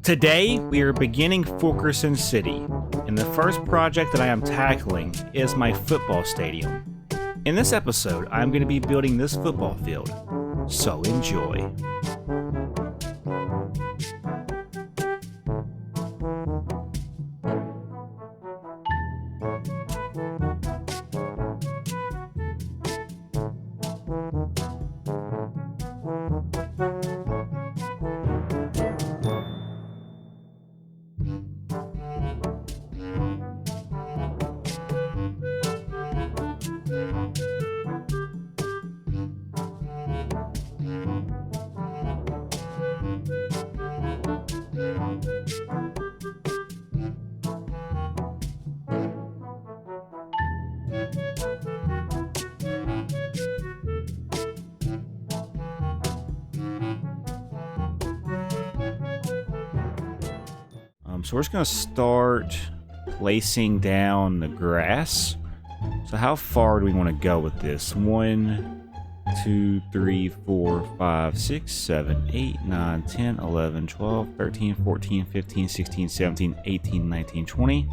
Today, we are beginning Fulkerson City, and the first project that I am tackling is my football stadium. In this episode, I'm going to be building this football field, so enjoy. So we're just going to start placing down the grass. So how far do we want to go with this? 1, 2, 3, 4, 5, 6, 7, 8, 9, 10, 11, 12, 13, 14, 15, 16, 17, 18, 19, 20,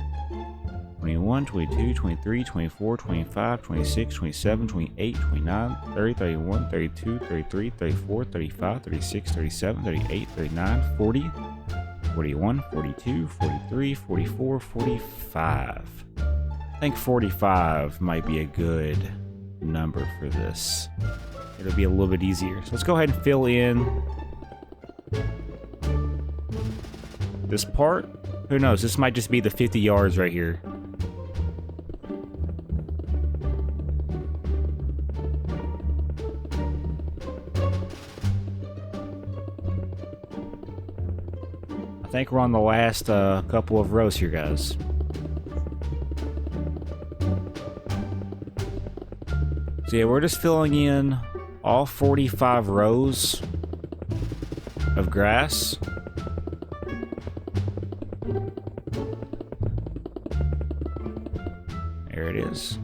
21, 22, 23, 24, 25, 26, 27, 28, 29, 30, 31, 32, 33, 34, 35, 36, 37, 38, 39, 40, 41, 42, 43, 44, 45. I think 45 might be a good number for this. It'll be a little bit easier. So let's go ahead and fill in this part. Who knows? This might just be the 50 yards right here. I think we're on the last couple of rows here, guys. So yeah, we're just filling in all 45 rows of grass. There it is.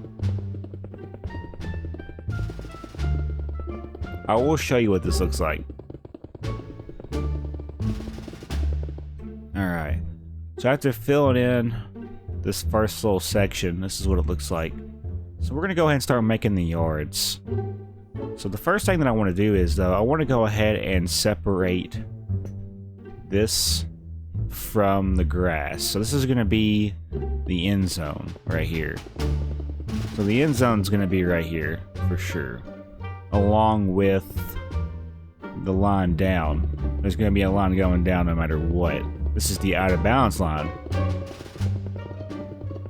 I will show you what this looks like. Alright, so after filling in this first little section, this is what it looks like. So we're going to go ahead and start making the yards. So the first thing that I want to do is, though, I want to go ahead and separate this from the grass. So this is going to be the end zone right here. So the end zone is going to be right here for sure, along with the line down. There's going to be a line going down no matter what. This is the out of bounds line.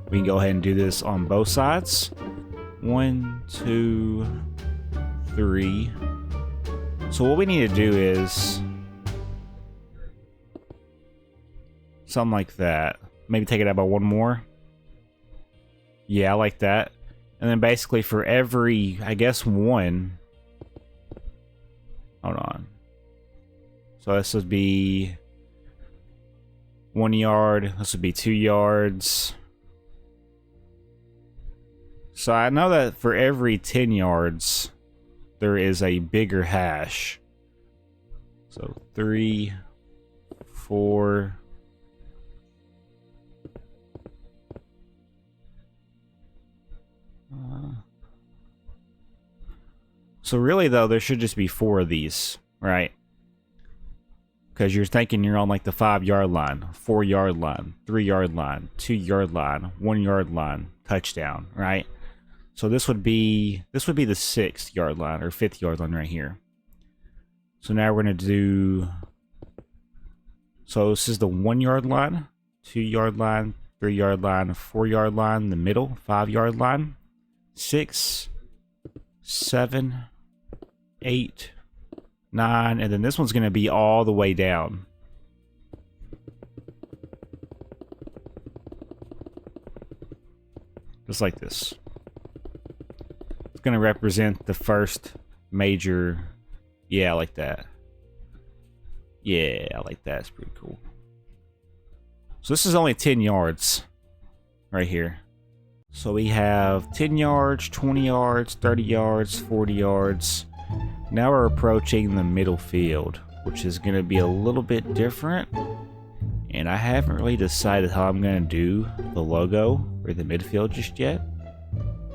We can go ahead and do this on both sides. 1, 2, 3. So what we need to do is something like that. Maybe take it out by one more. Yeah, I like that. And then basically for every, I guess, one. Hold on. So this would be 1 yard. This would be 2 yards. So I know that for every 10 yards, there is a bigger hash. So 3, 4. So really, though, there should just be 4 of these, right? Because you're thinking you're on like the 5-yard line, 4-yard line, 3-yard line, 2-yard line, 1-yard line, touchdown, right? So this would be the 6th-yard line or 5th-yard line right here. So now we're going to do. So this is the 1-yard line, 2-yard line, 3-yard line, 4-yard line, the middle 5-yard line, 6, 7, 8. 9, and then this one's going to be all the way down. Just like this. It's going to represent the first major. Yeah, I like that. Yeah, I like that. It's pretty cool. So this is only 10 yards right here. So we have 10 yards, 20 yards, 30 yards, 40 yards. Now we're approaching the middle field, which is going to be a little bit different. And I haven't really decided how I'm going to do the logo or the midfield just yet.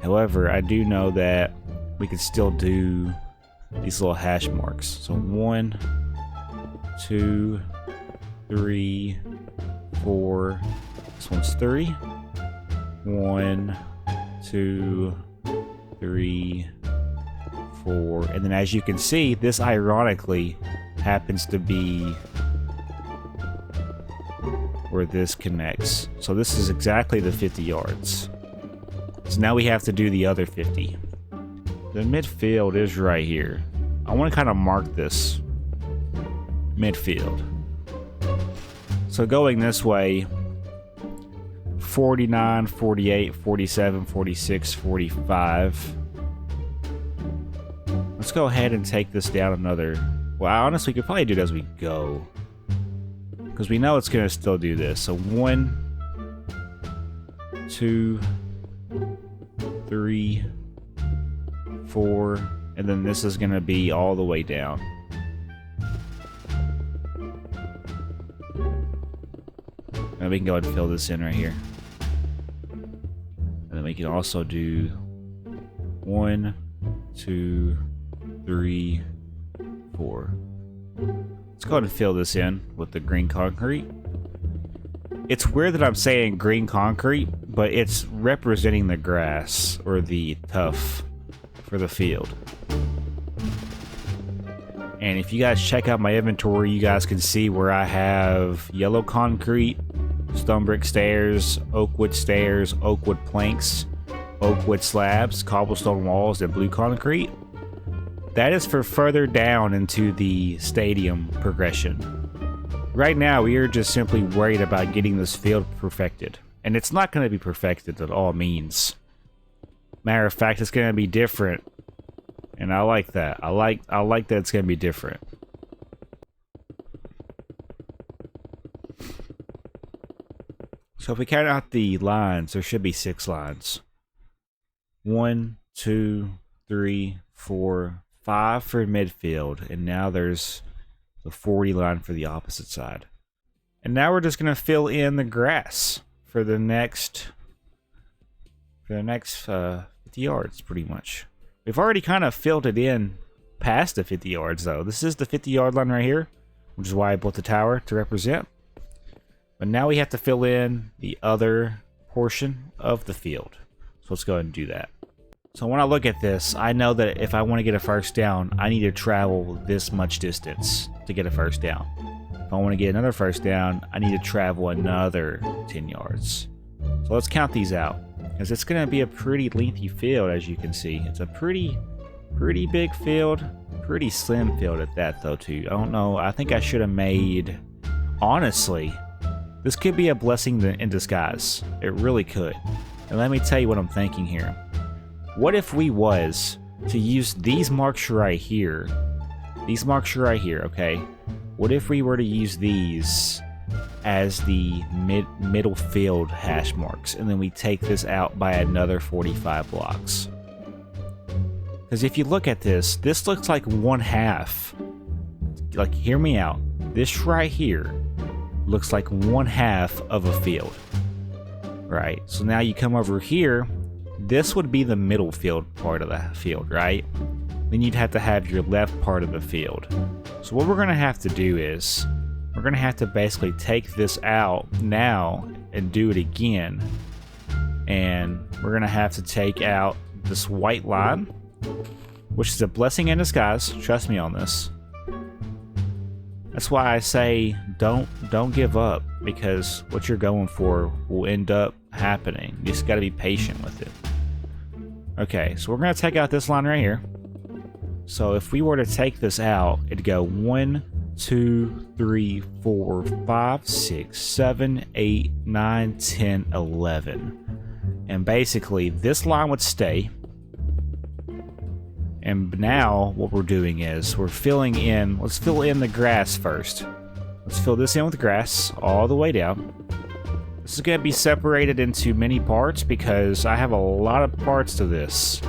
However, I do know that we can still do these little hash marks. So 1, 2, 3, 4. This one's 3. 1, 2, 3, 4. And then as you can see, this ironically happens to be where this connects. So this is exactly the 50 yards. So now we have to do the other 50. The midfield is right here. I want to kind of mark this midfield. So going this way, 49, 48, 47, 46, 45. Let's go ahead and take this down another. Well, honestly, we could probably do it as we go, because we know it's going to still do this. So 1, 2, 3, 4, and then this is going to be all the way down. And we can go ahead and fill this in right here. And then we can also do 1, 2, 3, 4. Let's go ahead and fill this in with the green concrete. It's weird that I'm saying green concrete, but it's representing the grass or the turf for the field. And if you guys check out my inventory, you guys can see where I have yellow concrete, stone brick stairs, oak wood planks, oak wood slabs, cobblestone walls, and blue concrete. That is for further down into the stadium progression. Right now, we are just simply worried about getting this field perfected. And it's not going to be perfected at all means. Matter of fact, it's going to be different. And I like that. I like that it's going to be different. So if we count out the lines, there should be 6 lines. 1, 2, 3, 4, 5 for midfield, and now there's the 40 line for the opposite side. And now we're just going to fill in the grass for the next 50 yards, pretty much. We've already kind of filled it in past the 50 yards, though. This is the 50-yard line right here, which is why I built the tower to represent. But now we have to fill in the other portion of the field. So let's go ahead and do that. So when I look at this, I know that if I want to get a first down, I need to travel this much distance to get a first down. If I want to get another first down, I need to travel another 10 yards. So let's count these out, because it's going to be a pretty lengthy field, as you can see. It's a pretty big field, pretty slim field at that, though, too. I don't know. I think I should have made... Honestly, this could be a blessing in disguise. It really could. And let me tell you what I'm thinking here. What if we was to use these marks right here? These marks right here, okay? What if we were to use these as the middle field hash marks, and then we take this out by another 45 blocks? Because if you look at this, this looks like 1/2. Like, hear me out. This right here looks like 1/2 of a field. Right? So now you come over here. This would be the middle field part of the field, right? Then you'd have to have your left part of the field. So what we're going to have to do is, we're going to have to basically take this out now and do it again. And we're going to have to take out this white line, which is a blessing in disguise. Trust me on this. That's why I say don't give up, because what you're going for will end up happening. You just got to be patient with it. Okay, so we're going to take out this line right here. So if we were to take this out, it'd go 1, 2, 3, 4, 5, 6, 7, 8, 9, 10, 11. And basically, this line would stay. And now what we're doing is we're filling in, let's fill in the grass first. Let's fill this in with grass all the way down. This is going to be separated into many parts because I have a lot of parts to this.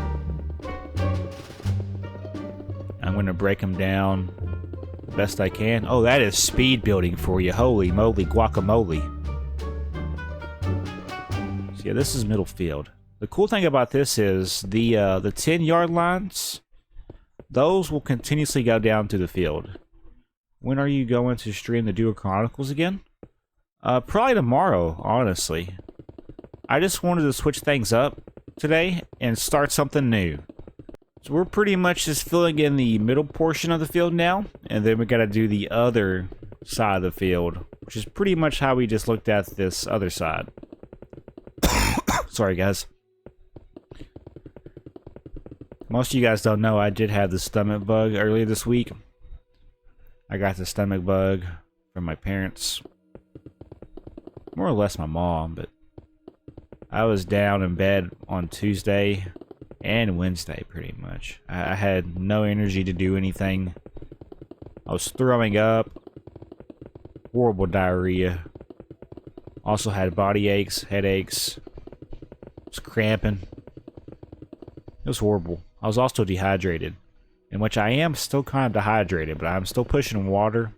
I'm going to break them down best I can. Oh, that is speed building for you. Holy moly, guacamole. So yeah, this is middle field. The cool thing about this is the 10-yard lines, those will continuously go down to the field. When are you going to stream the Duo Chronicles again? Probably tomorrow, honestly. I just wanted to switch things up today and start something new. So we're pretty much just filling in the middle portion of the field now, and then we gotta do the other side of the field, which is pretty much how we just looked at this other side. Sorry, guys. Most of you guys don't know I did have the stomach bug earlier this week. I got the stomach bug from my parents. More or less my mom, but I was down in bed on Tuesday and Wednesday pretty much. I had no energy to do anything. I was throwing up. Horrible diarrhea. Also had body aches, headaches. Was cramping. It was horrible. I was also dehydrated, in which I am still kind of dehydrated, but I'm still pushing water.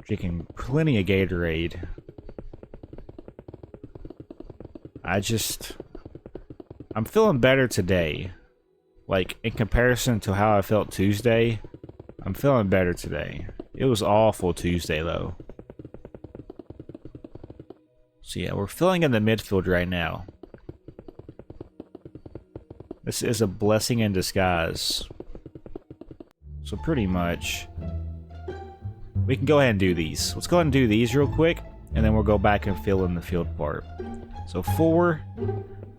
Drinking plenty of Gatorade. I'm feeling better today. Like, in comparison to how I felt Tuesday, I'm feeling better today. It was awful Tuesday, though. So yeah, we're filling in the midfield right now. This is a blessing in disguise. So pretty much, we can go ahead and do these. Let's go ahead and do these real quick, and then we'll go back and fill in the field part. So 4,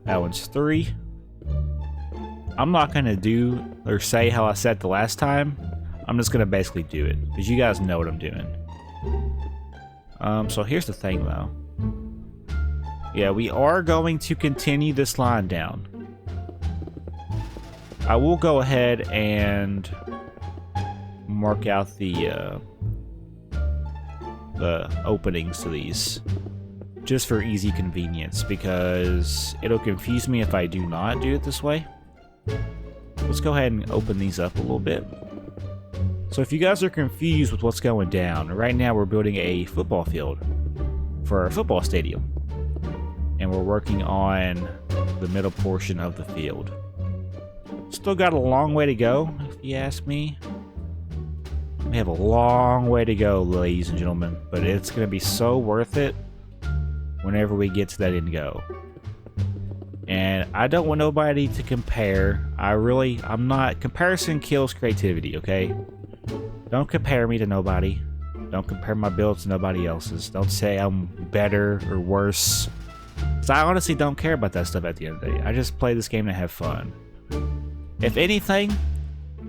that one's 3. I'm not gonna do or say how I said the last time. I'm just gonna basically do it, because you guys know what I'm doing. So here's the thing though. Yeah, we are going to continue this line down. I will go ahead and mark out the openings to these, just for easy convenience, because it'll confuse me if I do not do it this way. Let's go ahead and open these up a little bit. So if you guys are confused with what's going down, right now we're building a football field for our football stadium. And we're working on the middle portion of the field. Still got a long way to go, if you ask me. We have a long way to go, ladies and gentlemen, but it's going to be so worth it whenever we get to that end goal. And I don't want nobody to compare. I'm not. Comparison kills creativity, okay? Don't compare me to nobody. Don't compare my builds to nobody else's. Don't say I'm better or worse. Because I honestly don't care about that stuff at the end of the day. I just play this game to have fun. If anything,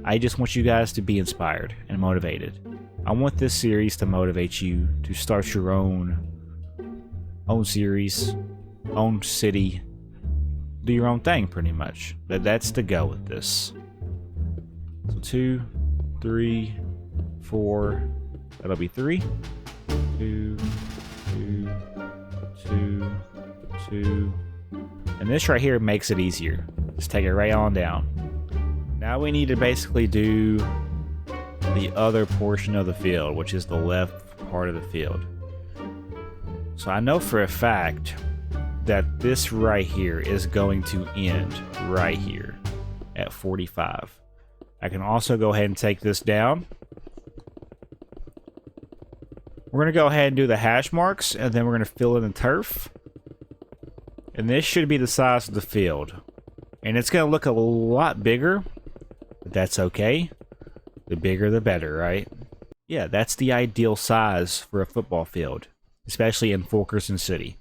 I just want you guys to be inspired and motivated. I want this series to motivate you to start your own series, own city, do your own thing pretty much. That's the go with this. So 2, 3, 4, that'll be 3. 2, 2, 2, 2. And this right here makes it easier. Just take it right on down. Now we need to basically do the other portion of the field, which is the left part of the field. So I know for a fact that this right here is going to end right here at 45. I can also go ahead and take this down. We're going to go ahead and do the hash marks, and then we're going to fill in the turf. And this should be the size of the field. And it's going to look a lot bigger, but that's okay. The bigger the better, right? Yeah, that's the ideal size for a football field, especially in Fulkerson City.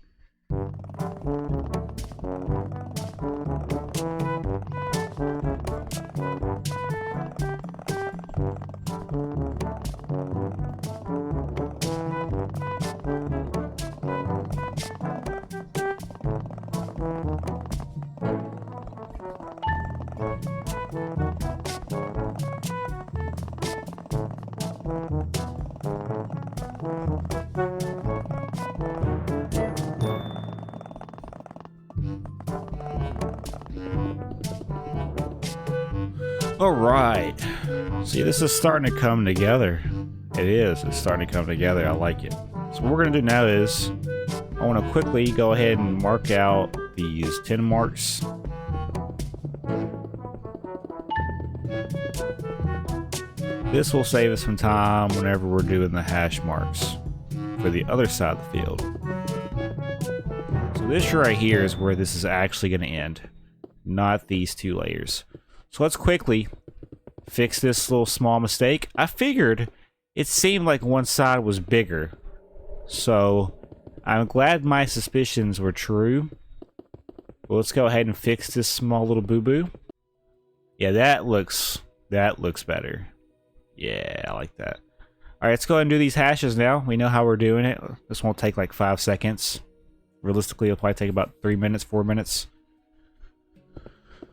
Alright, see, this is starting to come together. It is. It's starting to come together. I like it. So what we're going to do now is I want to quickly go ahead and mark out these 10 marks. This will save us some time whenever we're doing the hash marks for the other side of the field. So this right here is where this is actually going to end, not these two layers. So let's quickly fix this little small mistake. I figured it seemed like one side was bigger, so I'm glad my suspicions were true. Well, let's go ahead and fix this small little boo-boo. Yeah, that looks better. Yeah, I like that. Alright, let's go ahead and do these hashes now. We know how we're doing it. This won't take like 5 seconds. Realistically, it'll probably take about 3 minutes, 4 minutes.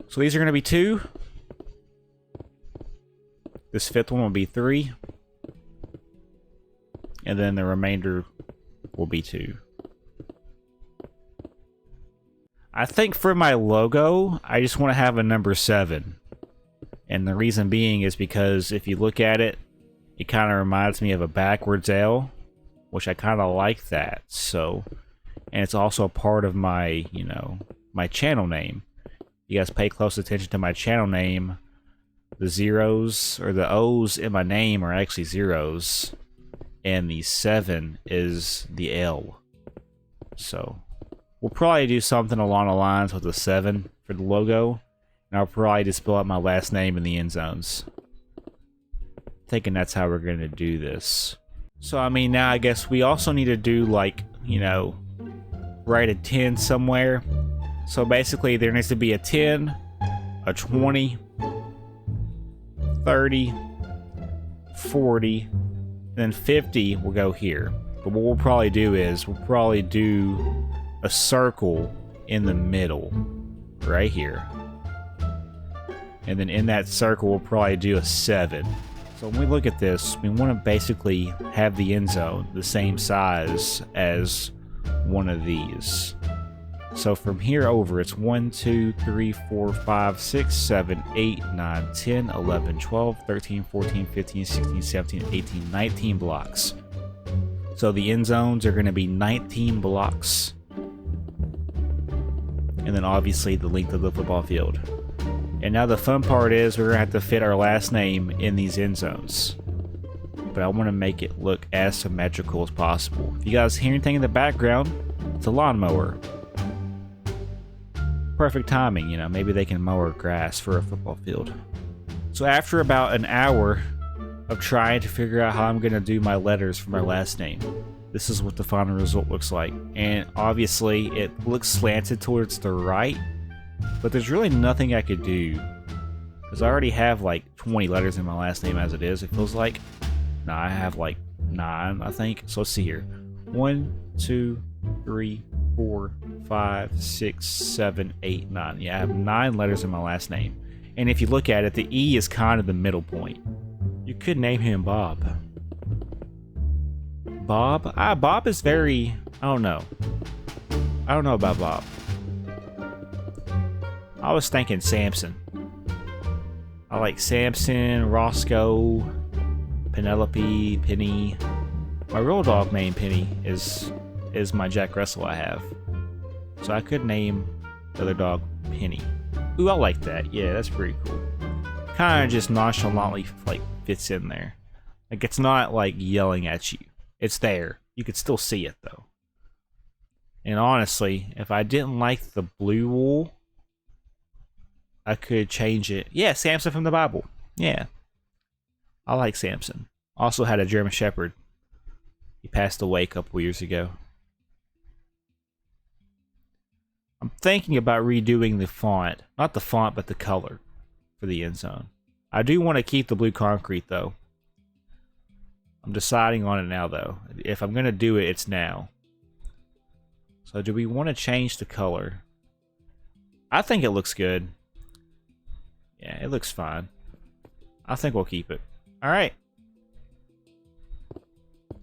So these are going to be 2. This 5th one will be 3. And then the remainder will be 2. I think for my logo, I just want to have a number 7. And the reason being is because if you look at it, it kind of reminds me of a backwards L, which I kind of like that. So, and it's also a part of my, you know, my channel name. You guys pay close attention to my channel name. The zeros or the O's in my name are actually zeros, and the 7 is the L. So we'll probably do something along the lines with the 7 for the logo. And I'll probably just spell out my last name in the end zones. Thinking that's how we're going to do this. So, I mean, now I guess we also need to do, like, you know, write a 10 somewhere. So basically, there needs to be a 10, a 20, 30, 40, then 50 will go here. But what we'll probably do is, we'll probably do a circle in the middle, right here. And then in that circle, we'll probably do a 7. So when we look at this, we want to basically have the end zone the same size as one of these. So from here over, it's 1, 2, 3, 4, 5, 6, 7, 8, 9, 10, 11, 12, 13, 14, 15, 16, 17, 18, 19 blocks. So the end zones are going to be 19 blocks. And then obviously the length of the football field. And now the fun part is we're going to have to fit our last name in these end zones. But I want to make it look as symmetrical as possible. If you guys hear anything in the background, it's a lawnmower. Perfect timing, you know, maybe they can mow our grass for a football field. So after about an hour of trying to figure out how I'm going to do my letters for my last name, this is what the final result looks like. And obviously it looks slanted towards the right. But there's really nothing I could do, because I already have like 20 letters in my last name as it is, it feels like. No, I have like 9, I think. So let's see here. 1, 2, 3, 4, 5, 6, 7, 8, 9. Yeah, I have 9 letters in my last name. And if you look at it, the E is kind of the middle point. You could name him Bob. Bob? Bob is very... I don't know. I don't know about Bob. I was thinking Samson. I like Samson, Roscoe, Penelope, Penny. My real dog named Penny is my Jack Russell I have. So I could name the other dog Penny. Ooh, I like that. Yeah, that's pretty cool. Kind of just nonchalantly like fits in there. Like it's not like yelling at you. It's there. You could still see it though. And honestly, if I didn't like the blue wool, I could change it. Yeah, Samson from the Bible. Yeah. I like Samson. Also had a German Shepherd. He passed away a couple years ago. I'm thinking about redoing the font. Not the font, but the color for the end zone. I do want to keep the blue concrete, though. I'm deciding on it now, though. If I'm going to do it, it's now. So do we want to change the color? I think it looks good. Yeah, it looks fine. I think we'll keep it. Alright.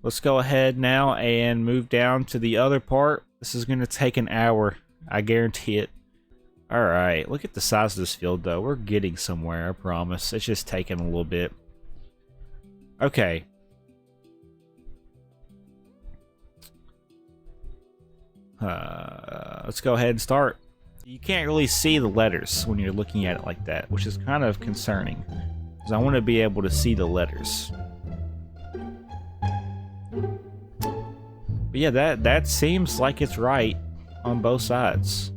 Let's go ahead now and move down to the other part. This is going to take an hour. I guarantee it. Alright, look at the size of this field though. We're getting somewhere, I promise. It's just taking a little bit. Okay. Let's go ahead and start. You can't really see the letters when you're looking at it like that, which is kind of concerning, because I want to be able to see the letters. But yeah, that seems like it's right on both sides.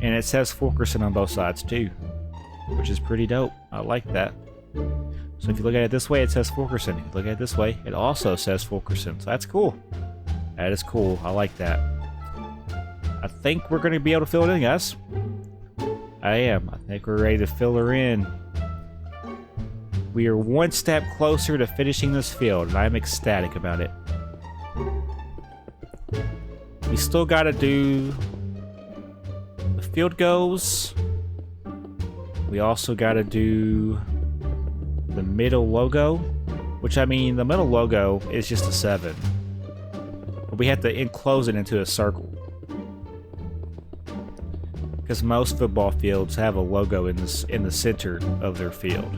And it says Fulkerson on both sides too, which is pretty dope. I like that. So if you look at it this way, it says Fulkerson. If you look at it this way, it also says Fulkerson. So that's cool. That is cool. I like that. I think we're going to be able to fill it in, guys. I am. I think we're ready to fill her in. We are one step closer to finishing this field, and I'm ecstatic about it. We still got to do the field goals. We also got to do the middle logo, which, I mean, the middle logo is just a 7. But we have to enclose it into a circle, because most football fields have a logo in the center of their field.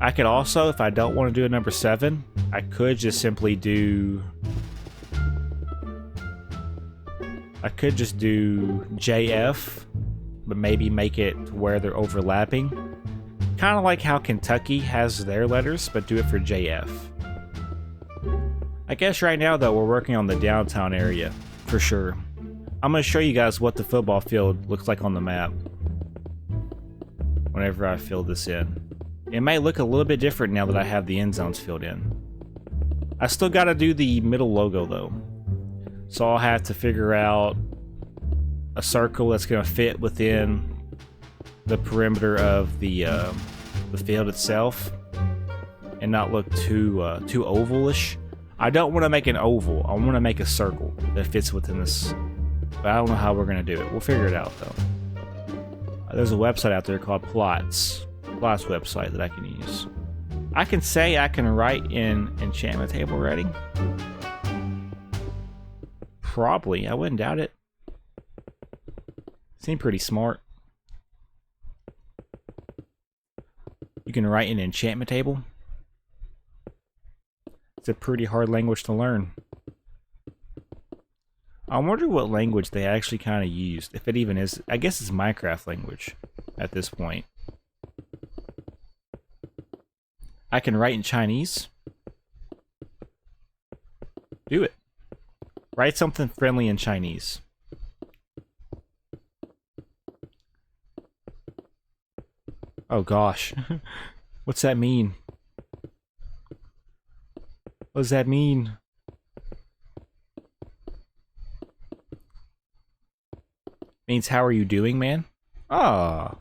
I could also, if I don't want to do a number 7, I could just simply do... I could just do JF, but maybe make it to where they're overlapping. Kind of like how Kentucky has their letters, but do it for JF. I guess right now, though, we're working on the downtown area, for sure. I'm going to show you guys what the football field looks like on the map whenever I fill this in. It may look a little bit different now that I have the end zones filled in. I still got to do the middle logo, though. So I'll have to figure out a circle that's going to fit within the perimeter of the field itself and not look too ovalish. I don't want to make an oval. I want to make a circle that fits within this. But I don't know how we're going to do it. We'll figure it out, though. There's a website out there called Plots. Plots website that I can use. I can say I can write in enchantment table writing. Probably. I wouldn't doubt it. Seem pretty smart. You can write in enchantment table. It's a pretty hard language to learn. I wonder what language they actually kind of used. If it even is. I guess it's Minecraft language at this point. I can write in Chinese. Do it. Write something friendly in Chinese. Oh gosh. What's that mean? What does that mean? Means how are you doing, man? Ah.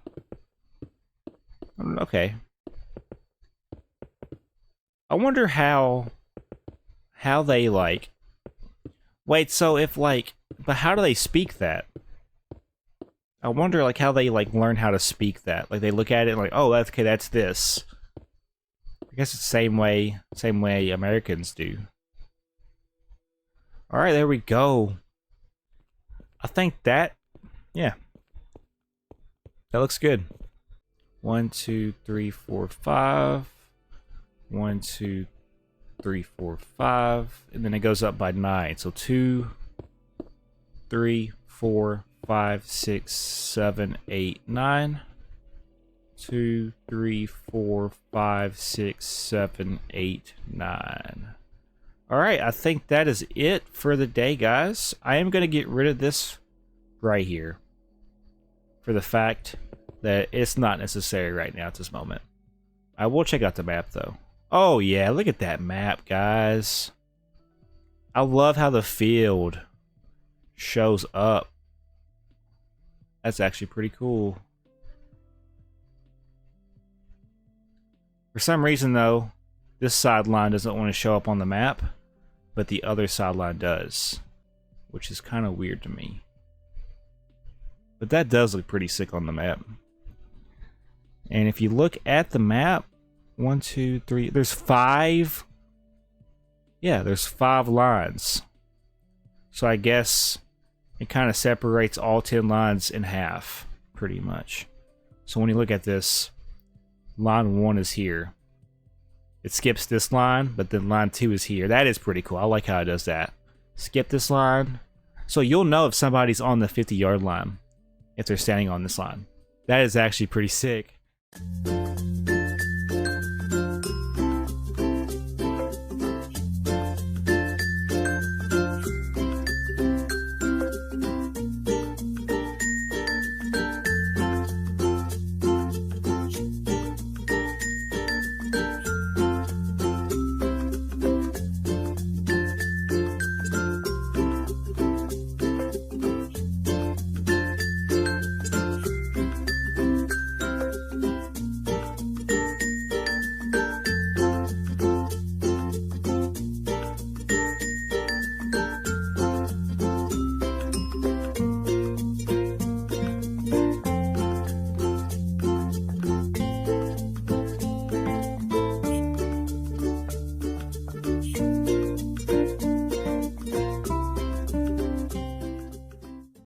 Okay. I wonder how they like... Wait, so if like... But how do they speak that? I wonder like how they like learn how to speak that. Like they look at it and like, oh, that's okay, that's this. I guess it's the same way Americans do. Alright, there we go. I think that, yeah. That looks good. 1, 2, 3, 4, 5. 1, 2, 3, 4, 5. And then it goes up by 9. So 2, 3, 4, 5, 6, 7, 8, 9. 2, 3, 4, 5, 6, 7, 8, 9. Alright, I think that is it for the day, guys. I am going to get rid of this right here, for the fact that it's not necessary right now at this moment. I will check out the map, though. Oh, yeah, look at that map, guys. I love how the field shows up. That's actually pretty cool. For some reason, though, this sideline doesn't want to show up on the map, but the other sideline does, which is kind of weird to me. But that does look pretty sick on the map. And if you look at the map, 1, 2, 3, there's 5. Yeah, there's 5 lines. So I guess it kind of separates all 10 lines in half, pretty much. So when you look at this, line 1 is here. It skips this line, but then line 2 is here. That is pretty cool. I like how it does that. skip this line. So you'll know if somebody's on the 50-yard line if they're standing on this line. That is actually pretty sick.